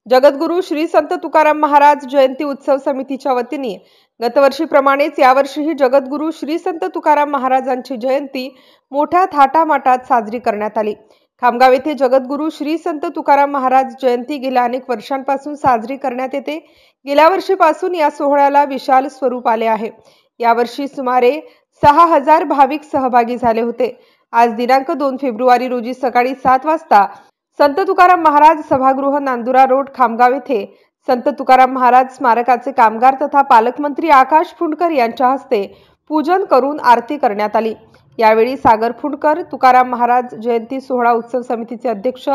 जगद्गुरू श्री संत तुकाराम महाराज जयंती उत्सव समितीच्या वतीने गतवर्षीप्रमाणेच यावर्षीही जगद्गुरू श्री संत तुकाराम महाराजांची जयंती मोठ्या थाटामाटात साजरी करण्यात आली। खामगाव येथे जगद्गुरू श्री संत तुकाराम महाराज जयंती गेल्या अनेक वर्षांपासून साजरी करण्यात येते। गेल्या वर्षीपासून या सोहळ्याला विशाल स्वरूप आले आहे। यावर्षी सुमारे 6000 भाविक सहभागी झाले होते। आज दिनांक 2 फेब्रुवारी रोजी सकाळी 7 वाजता संत तुकाराम महाराज सभागृह नांदुरा रोड खामगाव येथे संत तुकाराम महाराज स्मारकाचे कामगार तथा पालकमंत्री आकाश फुंडकर यांच्या हस्ते पूजन करून आरती करण्यात आली। यावेळी सागर फुंडकर, तुकाराम महाराज जयंती सोहळा उत्सव समितीचे अध्यक्ष,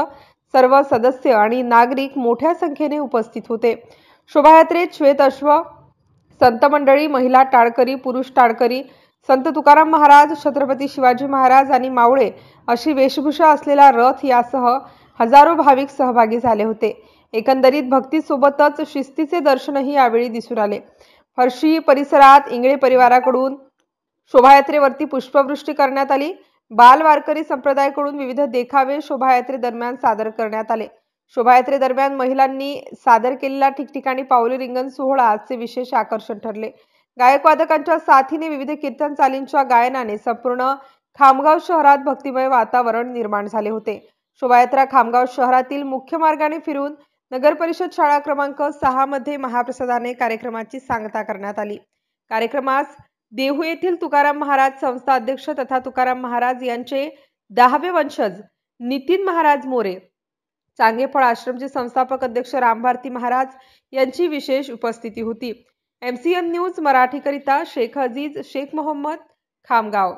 सर्व सदस्य आणि नागरिक मोठ्या संख्येने उपस्थित होते। शोभायात्रेत श्वेत अश्व, संत मंडळी, महिला टाळकरी, पुरुष टाळकरी, संत तुकाराम महाराज, छत्रपती शिवाजी महाराज आणि मावळे अशी वेशभूषा असलेला रथ यासह हजारो भाविक सहभागी झाले होते। एकंदरीत भक्तीसोबतच शिस्तीचे दर्शनही यावेळी दिसून आले। फरशी परिसरात इंगळे परिवाराकडून शोभायात्रेवरती पुष्पवृष्टी करण्यात आली। बाल वारकरी संप्रदायाकडून विविध देखावे शोभायात्रे दरम्यान सादर करण्यात आले। शोभायात्रे दरम्यान महिलांनी सादर केलेला ठिकठिकाणी पावली रिंगण सोहळा आजचे विशेष आकर्षण ठरले। गायक वादकांच्या साथीने विविध कीर्तन चालींच्या गायनाने संपूर्ण खामगाव शहरात भक्तिमय वातावरण निर्माण झाले होते। शोभायात्रा खामगाव शहरातील मुख्य मार्गाने फिरून नगर परिषद शाळा क्रमांक 6 मध्ये महाप्रसादाने कार्यक्रमाची सांगता करण्यात आली। कार्यक्रमास देहू येथील तुकाराम महाराज संस्था अध्यक्ष तथा तुकाराम महाराज यांचे 10वे वंशज नितीन महाराज मोरे, चांगेफळ आश्रमचे संस्थापक अध्यक्ष राम भारती महाराज यांची विशेष उपस्थिती होती। MCN न्यूज मराठी करिता शेख अजीज शेख मोहम्मद, खामगाव।